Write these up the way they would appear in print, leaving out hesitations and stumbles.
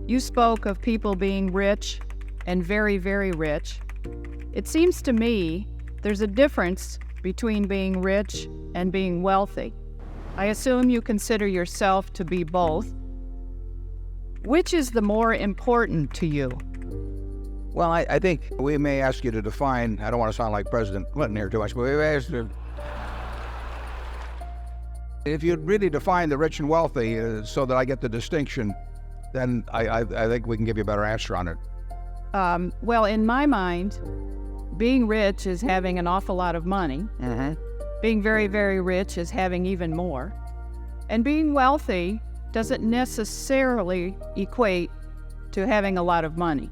You spoke of people being rich and very, very rich. It seems to me there's a difference between being rich and being wealthy. I assume you consider yourself to be both. Which is the more important to you? Well, I think we may ask you to define, I don't want to sound like President Clinton here too much, but we may ask you, if you'd really define the rich and wealthy so that I get the distinction, then I think we can give you a better answer on it. Well, in my mind, being rich is having an awful lot of money. Mm-hmm. Being very, very rich is having even more. And being wealthy doesn't necessarily equate to having a lot of money.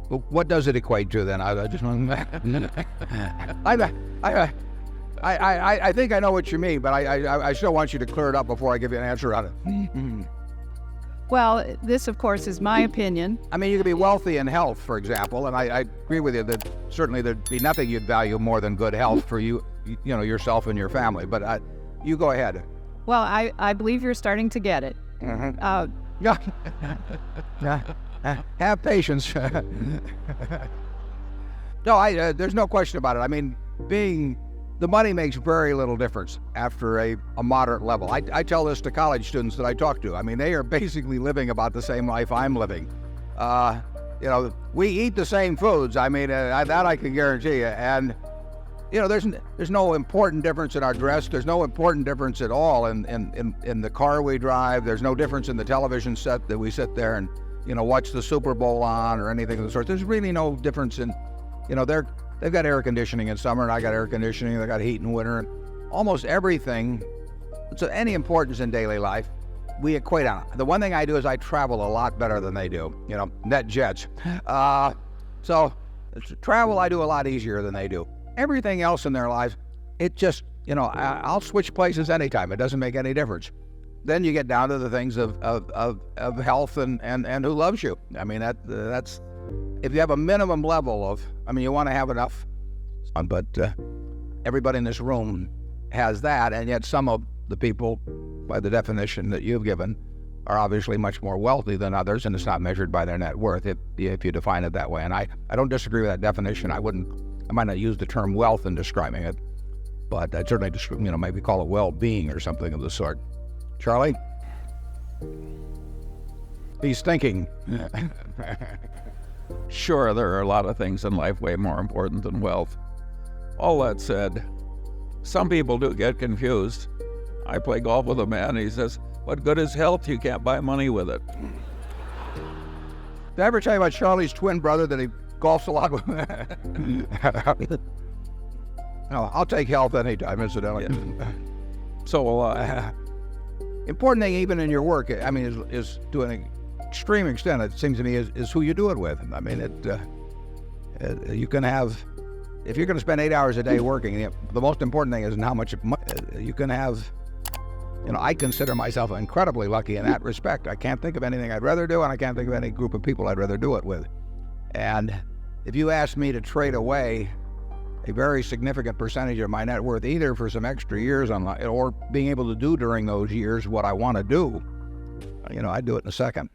Well, what does it equate to then? I just want I think I know what you mean, but I still want you to clear it up before I give you an answer on it. Well, this, of course, is my opinion. I mean, you could be wealthy in health, for example, and I agree with you that certainly there'd be nothing you'd value more than good health for you yourself and your family. But you go ahead. Well, I believe you're starting to get it. Mm-hmm. Have patience. No, there's no question about it. I mean, the money makes very little difference after a moderate level. I tell this to college students that I talk to. I mean, they are basically living about the same life I'm living. We eat the same foods. I mean, that I can guarantee you. And, there's no important difference in our dress. There's no important difference at all in the car we drive. There's no difference in the television set that we sit there and, watch the Super Bowl on or anything of the sort. There's really no difference in, they've got air conditioning in summer and I got air conditioning. They got heat in winter. And almost everything, so any importance in daily life, we equate on it. The one thing I do is I travel a lot better than they do, net jets. So travel I do a lot easier than they do. Everything else in their lives, it just, I'll switch places anytime. It doesn't make any difference. Then you get down to the things of health and who loves you. I mean, that's, if you have a minimum level of, you want to have enough, but everybody in this room has that, and yet some of the people, by the definition that you've given, are obviously much more wealthy than others, and it's not measured by their net worth if you define it that way. And I don't disagree with that definition. I might not use the term wealth in describing it, but I'd certainly maybe call it well-being or something of the sort. Charlie? He's thinking. Sure, there are a lot of things in life way more important than wealth. All that said, some people do get confused. I play golf with a man, he says, "What good is health? You can't buy money with it." Did I ever tell you about Charlie's twin brother that he golfs a lot with? No, I'll take health anytime, incidentally. Yeah. So, important thing even in your work, is to an extreme extent, it seems to me, is who you do it with. I mean, you can have, if you're going to spend 8 hours a day working, the most important thing isn't how much you can have. I consider myself incredibly lucky in that respect. I can't think of anything I'd rather do, and I can't think of any group of people I'd rather do it with. And if you ask me to trade away a very significant percentage of my net worth, either for some extra years or being able to do during those years what I want to do, I'd do it in a second.